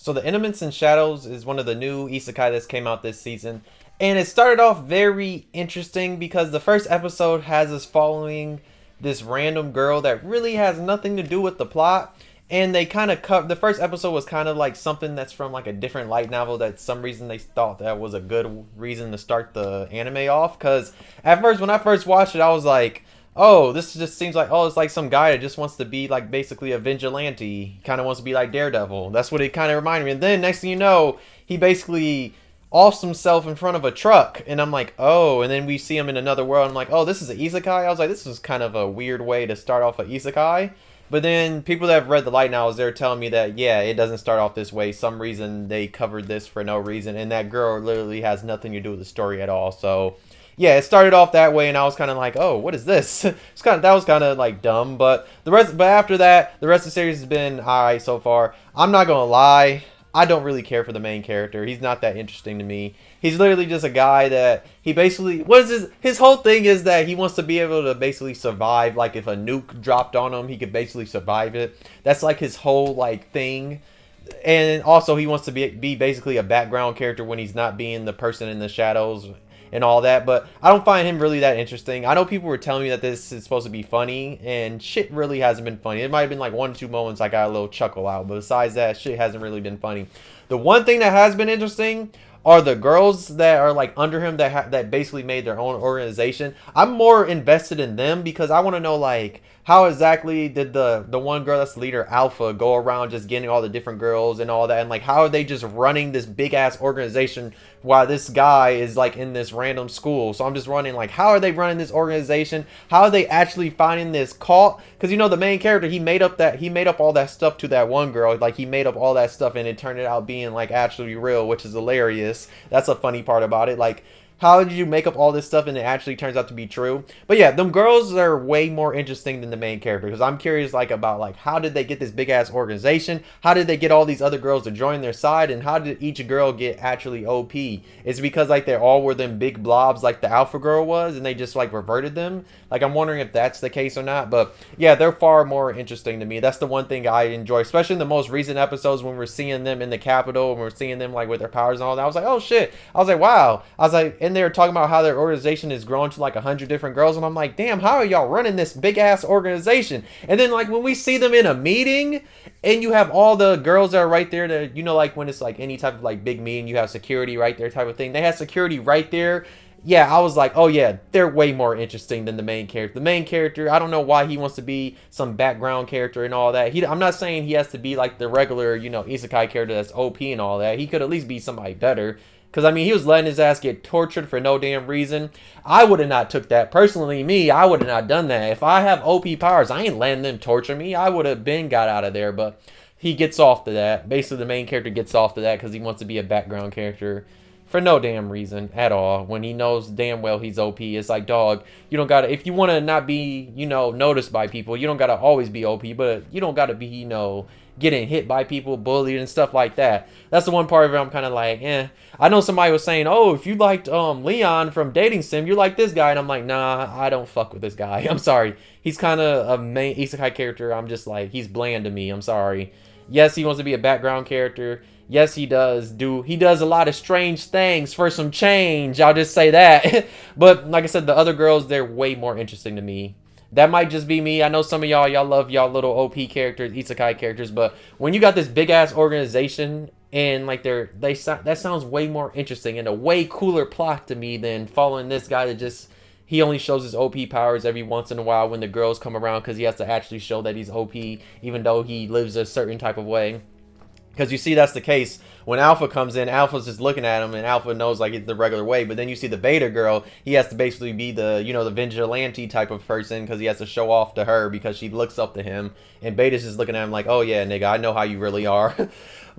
So the Eminence in Shadows is one of the new isekai that's came out this season. And it started off very interesting because the first episode has us following this random girl that really has nothing to do with the plot. And they kind of cut the first episode was kind of like something that's from like a different light novel that some reason they thought that was a good reason to start the anime off. Because at first, when I first watched it, I was like, oh, this just seems like, oh, it's like some guy that just wants to be like basically a vigilante. He kind of wants to be like Daredevil. That's what it kind of reminded me. And then next thing you know, he basically offs himself in front of a truck. And I'm like, oh, and then we see him in another world. I'm like, oh, this is an isekai? I was like, this is kind of a weird way to start off an isekai. But then people that have read the light novels, they're telling me that, yeah, it doesn't start off this way. Some reason they covered this for no reason. And that girl literally has nothing to do with the story at all. So yeah, it started off that way, and I was kind of like, "Oh, what is this?" That was kind of like dumb, but after that, the rest of the series has been alright so far. I'm not gonna lie, I don't really care for the main character. He's not that interesting to me. He's literally just a guy that he basically what is his whole thing is that he wants to be able to basically survive. Like if a nuke dropped on him, he could basically survive it. That's like his whole like thing. And also he wants to be basically a background character when he's not being the person in the shadows and all that, but I don't find him really that interesting. I know people were telling me that this is supposed to be funny, and shit really hasn't been funny. It might have been like 1 or 2 moments I got a little chuckle out, but besides that, shit hasn't really been funny. The one thing that has been interesting are the girls that are like under him that basically made their own organization. I'm more invested in them because I want to know like how exactly did the one girl that's the leader, Alpha, go around just getting all the different girls and all that, and like how are they just running this big ass organization while this guy is like in this random school. So I'm just running like, how are they running this organization? How are they actually finding this cult? Because you know the main character, he made up all that stuff to that one girl. Like he made up all that stuff and it turned out being like actually real, which is hilarious. That's a funny part about it. Like, how did you make up all this stuff and it actually turns out to be true? But yeah, them girls are way more interesting than the main character because I'm curious like about like how did they get this big ass organization? How did they get all these other girls to join their side? And how did each girl get actually OP? It's because like they all were them big blobs like the alpha girl was and they just like reverted them? Like I'm wondering if that's the case or not. But yeah, they're far more interesting to me. That's the one thing I enjoy, especially in the most recent episodes when we're seeing them in the Capitol and we're seeing them like with their powers and all that. I was like, oh shit. I was like, wow. I was like, and they were talking about how their organization is growing to like 100 different girls, and I'm like, damn, how are y'all running this big ass organization? And then like when we see them in a meeting and you have all the girls that are right there to, you know, like when it's like any type of like big meeting, you have security right there type of thing. They had security right there. Yeah, I was like, oh yeah, they're way more interesting than the main character. The main character, I don't know why he wants to be some background character and all that. I'm not saying he has to be like the regular, you know, isekai character that's OP and all that. He could at least be somebody better. Because, I mean, he was letting his ass get tortured for no damn reason. I would have not took that. Personally, me, I would have not done that. If I have OP powers, I ain't letting them torture me. I would have been got out of there. But he gets off to that. Basically, the main character gets off to that because he wants to be a background character for no damn reason at all. When he knows damn well he's OP. It's like, dog, you don't gotta, if you want to not be, you know, noticed by people, you don't gotta always be OP. But you don't gotta be, you know, getting hit by people, bullied and stuff like that. That's the one part of it I'm kind of like, eh. I know somebody was saying, oh, if you liked Leon from Dating Sim, you're like this guy. And I'm like, nah, I don't fuck with this guy. I'm sorry. He's kind of a main isekai character. I'm just like, he's bland to me. I'm sorry. Yes, he wants to be a background character. Yes, he does a lot of strange things for some change. I'll just say that. But like I said, the other girls, they're way more interesting to me. That might just be me. I know some of y'all love y'all little OP characters, isekai characters, but when you got this big ass organization and like that sounds way more interesting and a way cooler plot to me than following this guy that just he only shows his OP powers every once in a while when the girls come around because he has to actually show that he's OP even though he lives a certain type of way. Because you see that's the case when Alpha comes in. Alpha's just looking at him and Alpha knows like it's the regular way. But then you see the beta girl. He has to basically be the, you know, the vigilante type of person because he has to show off to her because she looks up to him. And Beta's just looking at him like, oh yeah, nigga, I know how you really are.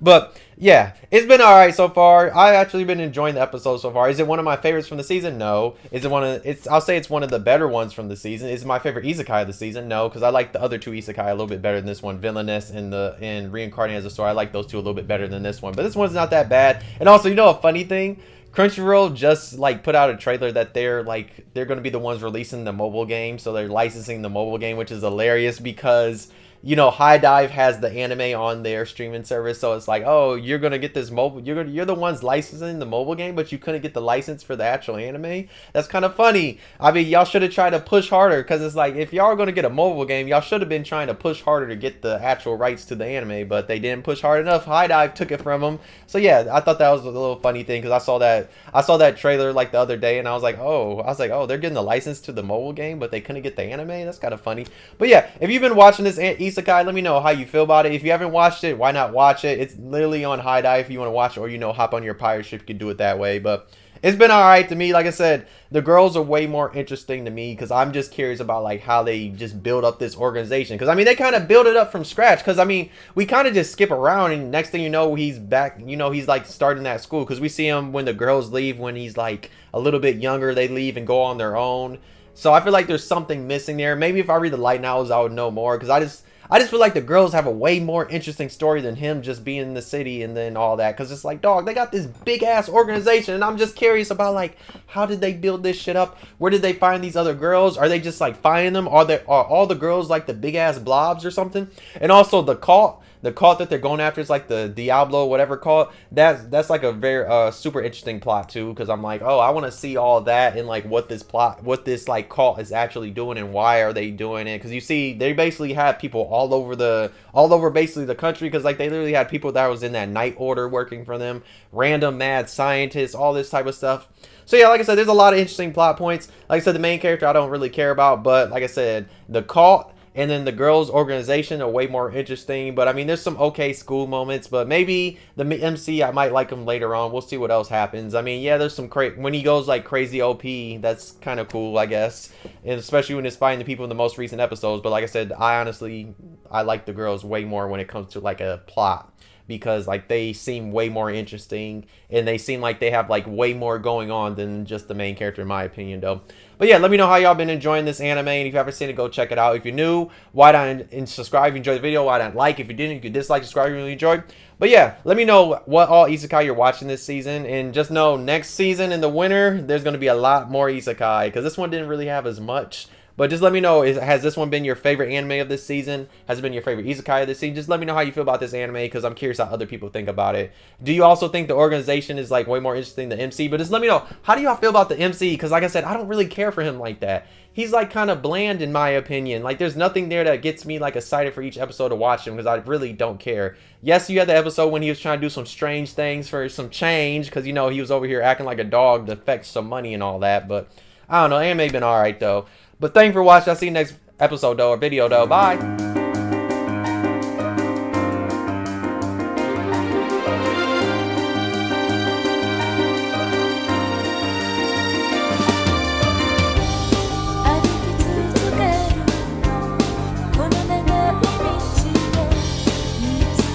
But yeah, it's been alright so far. I've actually been enjoying the episode so far. Is it one of my favorites from the season? No. Is it I'll say it's one of the better ones from the season. Is it my favorite isekai of the season? No, because I like the other 2 isekai a little bit better than this one. Villainess and Reincarnated as a Story. I like those 2 a little bit better than this one. But this one's not that bad. And also, you know a funny thing? Crunchyroll just like put out a trailer that they're going to be the ones releasing the mobile game. So they're licensing the mobile game, which is hilarious because you know, High Dive has the anime on their streaming service, so it's like, oh, you're gonna get this mobile, you're the ones licensing the mobile game, but you couldn't get the license for the actual anime. That's kind of funny. I mean, y'all should have tried to push harder, because it's like, if y'all are gonna get a mobile game, y'all should have been trying to push harder to get the actual rights to the anime, but they didn't push hard enough. High Dive took it from them. So yeah, I thought that was a little funny thing, because I saw that trailer like the other day, and I was like, oh, they're getting the license to the mobile game, but they couldn't get the anime. That's kind of funny. But yeah, if you've been watching this isekai, let me know how you feel about it. If you haven't watched it, why not watch it? It's literally on High Dive if you want to watch it, or, you know, hop on your pirate ship, you can do it that way. But it's been alright to me. Like I said, the girls are way more interesting to me, because I'm just curious about like how they just build up this organization. Because I mean, they kind of build it up from scratch. Because I mean, we kind of just skip around, and next thing you know, he's back. You know, he's like starting that school, because we see him when the girls leave, when he's like a little bit younger. They leave and go on their own. So I feel like there's something missing there. Maybe if I read the light novels, I would know more. Because I just feel like the girls have a way more interesting story than him just being in the city and then all that. Because it's like, dog, they got this big-ass organization. And I'm just curious about, like, how did they build this shit up? Where did they find these other girls? Are they just, like, finding them? Are all the girls, like, the big-ass blobs or something? And also the cult. The cult that they're going after is like the Diablo, whatever cult. That's like a very super interesting plot too, because I'm like, oh, I want to see all that and like what this like cult is actually doing and why are they doing it? Because you see, they basically had people all over basically the country, because like they literally had people that was in that night order working for them, random mad scientists, all this type of stuff. So yeah, like I said, there's a lot of interesting plot points. Like I said, the main character I don't really care about, but like I said, the cult and then the girls' organization are way more interesting. But I mean, there's some okay school moments. But maybe the MC, I might like him later on. We'll see what else happens. I mean, yeah, there's some when he goes like crazy OP. That's kind of cool, I guess. And especially when it's fighting the people in the most recent episodes. But like I said, I like the girls way more when it comes to like a plot, because like they seem way more interesting and they seem like they have like way more going on than just the main character, in my opinion, though. But yeah, let me know how y'all been enjoying this anime, and if you haven't seen it, go check it out. If you're new, why not subscribe if you enjoyed the video, why not like? If you didn't, you could dislike, subscribe if you really enjoyed. But yeah, let me know what all isekai you're watching this season, and just know next season in the winter, there's going to be a lot more isekai, because this one didn't really have as much. But just let me know, has this one been your favorite anime of this season? Has it been your favorite isekai of this season? Just let me know how you feel about this anime, because I'm curious how other people think about it. Do you also think the organization is like way more interesting than MC? But just let me know, how do y'all feel about the MC? Because like I said, I don't really care for him like that. He's like kind of bland in my opinion. Like there's nothing there that gets me like excited for each episode to watch him, because I really don't care. Yes, you had the episode when he was trying to do some strange things for some change, because you know he was over here acting like a dog to fetch some money and all that. But I don't know, anime been alright though. But thanks for watching. I'll see you next episode though, or video though. Bye.